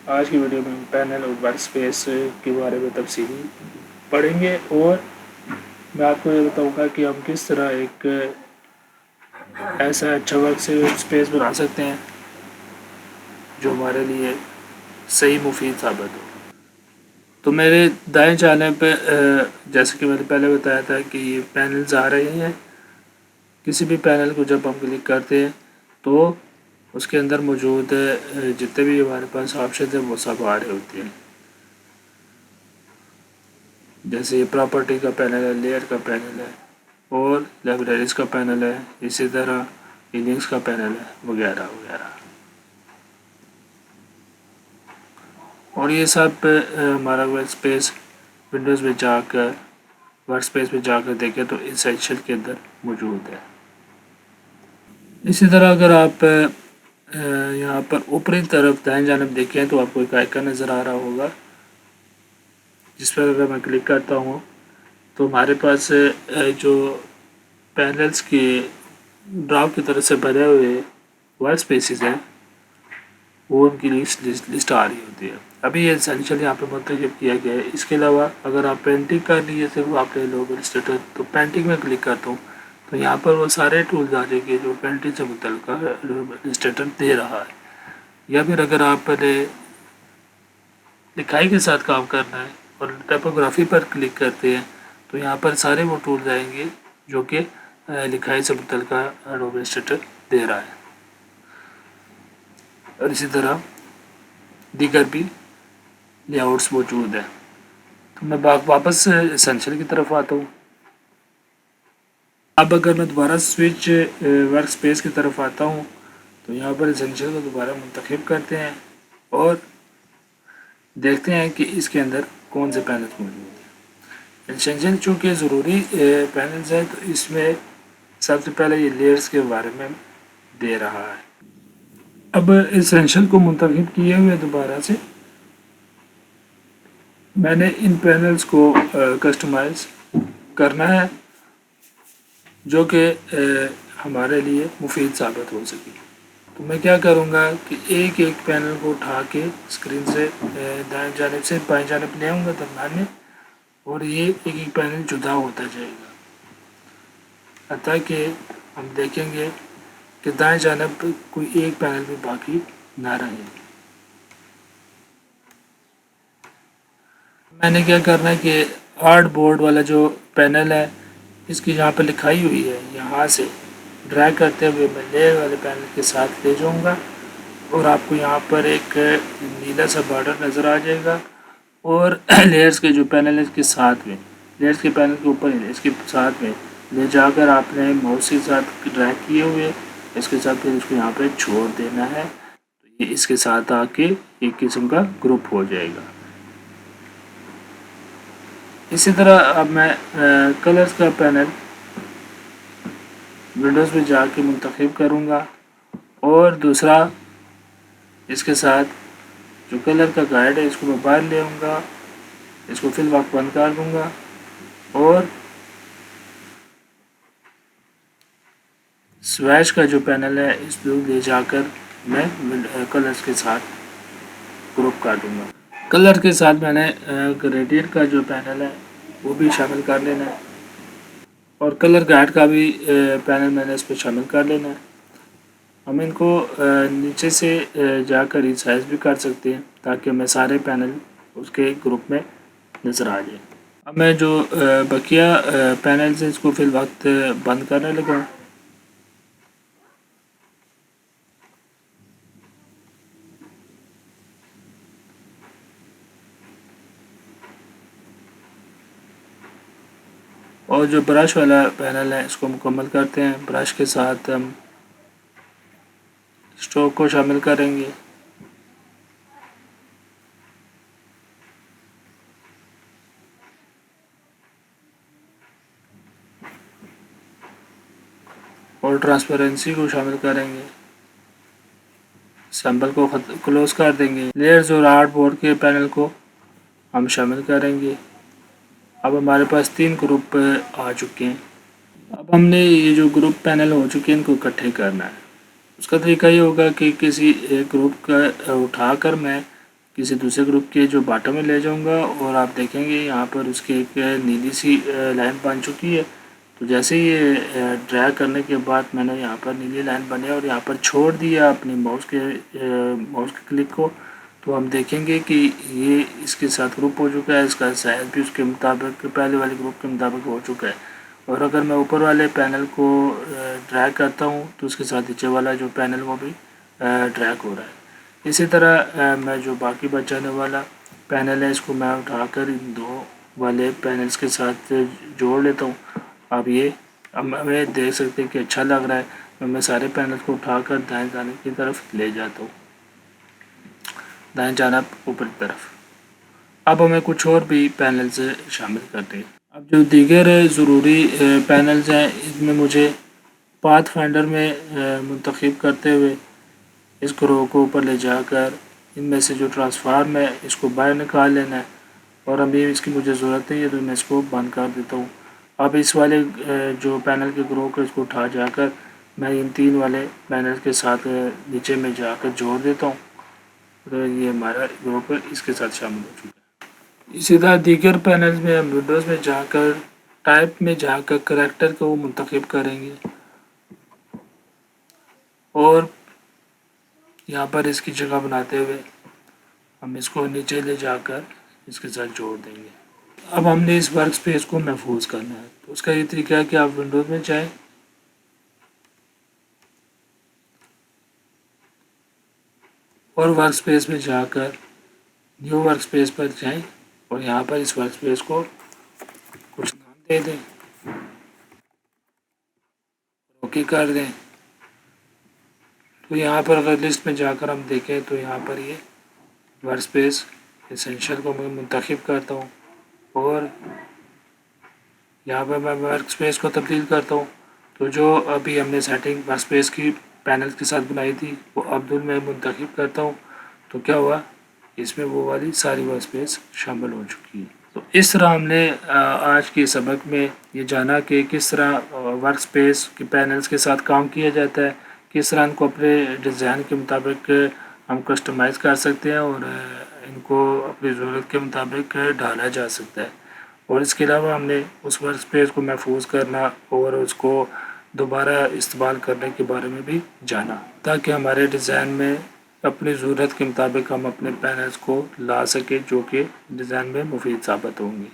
آج کی ویڈیو میں ہم پینل اور ورک اسپیس کے بارے میں تفصیلی پڑھیں گے، اور میں آپ کو یہ بتاؤں گا کہ ہم کس طرح ایک ایسا اچھا ورک اسپیس بنا سکتے ہیں جو ہمارے لیے صحیح مفید ثابت ہو۔ تو میرے دائیں جانب پہ جیسے کہ میں نے پہلے بتایا تھا کہ یہ پینلز آ رہے ہیں۔ کسی بھی پینل کو جب ہم کلک کرتے ہیں تو اس کے اندر موجود جتنے بھی ہمارے پاس آپشن ہیں وہ سب آ رہے ہوتے ہیں، جیسے یہ پراپرٹی کا پینل ہے، لیئر کا پینل ہے، اور لائبریریز کا پینل ہے، اسی طرح لنکس کا پینل ہے، وغیرہ وغیرہ۔ اور یہ سب ہمارا ورک اسپیس ونڈوز میں جا کر ورک اسپیس میں جا کر دیکھیں تو اسینشل کے اندر موجود ہے۔ اسی طرح اگر آپ یہاں پر اوپری طرف دائیں جانب دیکھیں تو آپ کو ایک آئیکن نظر آ رہا ہوگا، جس پر اگر میں کلک کرتا ہوں تو ہمارے پاس جو پینلز کے ڈراپ کی طرف سے بنے ہوئے ورک اسپیسز ہیں وہ ان کی لسٹ آ رہی ہوتی ہے۔ ابھی یہ اسینشل یہاں پہ منتخب کیا گیا ہے۔ اس کے علاوہ اگر آپ پینٹنگ کرنی ہے صرف آپ نے لوگ السٹریٹر تو پینٹنگ میں کلک کرتا ہوں تو یہاں پر وہ سارے ٹولز آ جائیں گے جو پینٹنگ سے متعلقہ السٹریٹر دے رہا ہے۔ یا پھر اگر آپ نے لکھائی کے ساتھ کام کرنا ہے اور ٹائپوگرافی پر کلک کرتے ہیں تو یہاں پر سارے وہ ٹولز آئیں گے جو کہ لکھائی سے متعلقہ السٹریٹر دے رہا ہے، اور اسی طرح دیگر بھی لے آؤٹس موجود ہیں۔ تو میں واپس اسینشل کی طرف آتا ہوں۔ اب اگر میں دوبارہ سوئچ ورک اسپیس کی طرف آتا ہوں تو یہاں پر اسینشل کو دوبارہ منتخب کرتے ہیں اور دیکھتے ہیں کہ اس کے اندر کون سے پینلز موجود ہیں۔ اسینشل چونکہ ضروری پینلز ہیں تو اس میں سب سے پہلے یہ لیئرز کے بارے میں دے رہا ہے۔ اب اسینشل کو منتخب کیے ہوئے دوبارہ سے میں نے ان پینلز کو کسٹمائز کرنا ہے جو کہ ہمارے لیے مفید ثابت ہو سکے۔ تو میں کیا کروں گا کہ ایک ایک پینل کو اٹھا کے اسکرین سے دائیں جانب سے بائیں جانب لے آؤں گا درمیان میں، اور یہ ایک ایک پینل جدا ہوتا جائے گا حتیٰ کہ ہم دیکھیں گے کہ دائیں جانب کوئی ایک پینل بھی باقی نہ رہے۔ میں نے کیا کرنا ہے کہ آرٹ بورڈ والا جو پینل ہے اس کی جہاں پہ لکھائی ہوئی ہے یہاں سے ڈریگ کرتے ہوئے میں لیئر والے پینل کے ساتھ لے جاؤں گا، اور آپ کو یہاں پر ایک نیلا سا بارڈر نظر آ جائے گا، اور لیئرز کے جو پینل ہے اس کے ساتھ میں لیئرز کے پینل کے اوپر اس کے ساتھ میں لے جا کر آپ نے ماؤس کے ساتھ ڈریگ کیے ہوئے اس کے ساتھ پھر اس کو یہاں پہ چھوڑ دینا ہے، تو یہ اس کے ساتھ آ کے ایک قسم کا گروپ ہو جائے گا۔ اسی طرح اب میں کلرز کا پینل ونڈوز میں جا کے منتخب کروں گا، اور دوسرا اس کے ساتھ جو کلر کا گائیڈ ہے اس کو میں باہر لے آؤں گا، اس کو فی الوقت بند کر دوں گا، اور سویچ کا جو پینل ہے اس کو لے جا کر میں کلرز کے ساتھ گروپ کر دوں گا۔ کلر کے ساتھ میں نے گریڈینٹ کا جو پینل ہے وہ بھی شامل کر لینا ہے، اور کلر گائیڈ کا بھی پینل میں نے اس پہ شامل کر لینا ہے۔ ہم ان کو نیچے سے جا کر ریسائز بھی کر سکتے ہیں تاکہ ہمیں سارے پینل اس کے گروپ میں نظر آ جائیں۔ اب میں جو بقیہ پینلز ہیں اس کو فی الوقت بند کرنے لگا ہوں۔ اور جو برش والا پینل ہے اس کو مکمل کرتے ہیں۔ برش کے ساتھ ہم اسٹروک کو شامل کریں گے، اور ٹرانسپیرنسی کو شامل کریں گے، سیمبل کو کلوز کر دیں گے۔ لیئرز اور آرٹ بورڈ کے پینل کو ہم شامل کریں گے۔ اب ہمارے پاس 3 گروپ آ چکے ہیں۔ اب ہم نے یہ جو گروپ پینل ہو چکے ہیں ان کو اکٹھے کرنا ہے۔ اس کا طریقہ یہ ہوگا کہ کسی ایک گروپ کا اٹھا کر میں کسی دوسرے گروپ کے جو باٹم میں لے جاؤں گا اور آپ دیکھیں گے یہاں پر اس کی ایک نیلی سی لائن بن چکی ہے. تو جیسے یہ ڈریگ کرنے کے بعد میں نے یہاں پر نیلی لائن بنی اور یہاں پر چھوڑ دیا اپنے ماؤس کے کلک کو، تو ہم دیکھیں گے کہ یہ اس کے ساتھ گروپ ہو چکا ہے. اس کا سائز بھی اس کے مطابق پہلے والے گروپ کے مطابق ہو چکا ہے. اور اگر میں اوپر والے پینل کو ڈریگ کرتا ہوں تو اس کے ساتھ نیچے والا جو پینل وہ بھی ڈریگ ہو رہا ہے. اسی طرح میں جو باقی بچانے والا پینل ہے اس کو میں اٹھا کر ان دو والے پینلز کے ساتھ جوڑ لیتا ہوں. اب ہمیں دیکھ سکتے ہیں کہ اچھا لگ رہا ہے. میں سارے پینلز کو اٹھا کر دائیں جانب کی طرف لے جاتا ہوں، دائیں جانب اوپر کی طرف. اب ہمیں کچھ اور بھی پینلز شامل کرتے ہیں. اب جو دیگر ضروری پینلز ہیں ان میں مجھے پاتھ فائنڈر میں منتخب کرتے ہوئے اس گروہ کو اوپر لے جا کر ان میں سے جو ٹرانسفارم ہے اس کو باہر نکال لینا ہے، اور ابھی اس کی مجھے ضرورت نہیں ہے تو میں اس کو بند کر دیتا ہوں. اب اس والے جو پینل کے گروہ کو اس کو اٹھا جا کر میں ان تین والے پینل کے ساتھ نیچے میں جا کر جوڑ دیتا ہوں. تو یہ ہمارا گروپ اس کے ساتھ شامل ہو چکا ہے. اسی طرح دیگر پینلز میں ہم ونڈوز میں جا کر ٹائپ میں جا کر کریکٹر کو منتخب کریں گے اور یہاں پر اس کی جگہ بناتے ہوئے ہم اس کو نیچے لے جا کر اس کے ساتھ جوڑ دیں گے. اب ہم نے اس ورک سپیس کو محفوظ کرنا ہے، تو اس کا یہ طریقہ ہے کہ آپ ونڈوز میں جائیں اور ورک سپیس میں جا کر نیو ورک سپیس پر جائیں اور یہاں پر اس ورک سپیس کو کچھ نام دے دیں، اوکے کر دیں. تو یہاں پر اگر لسٹ میں جا کر ہم دیکھیں تو یہاں پر یہ ورک سپیس اسینشل کو میں منتخب کرتا ہوں اور یہاں پر میں ورک سپیس کو تبدیل کرتا ہوں. تو جو ابھی ہم نے سیٹنگ ورک سپیس کی پینل کے ساتھ بنائی تھی وہ عبدل میں منتخب کرتا ہوں. تو کیا ہوا، اس میں وہ والی ساری ورک سپیس شامل ہو چکی ہے. تو اس طرح ہم نے آج کے سبق میں یہ جانا کہ کس طرح ورک سپیس کے پینلز کے ساتھ کام کیا جاتا ہے، کس طرح ان کو اپنے ڈیزائن کے مطابق ہم کسٹمائز کر سکتے ہیں اور ان کو اپنی ضرورت کے مطابق ڈالا جا سکتا ہے. اور اس کے علاوہ ہم نے اس ورک سپیس کو محفوظ کرنا اور اس کو دوبارہ استعمال کرنے کے بارے میں بھی جانا، تاکہ ہمارے ڈیزائن میں اپنی ضرورت کے مطابق ہم اپنے پینلز کو لا سکیں جو کہ ڈیزائن میں مفید ثابت ہوں گی.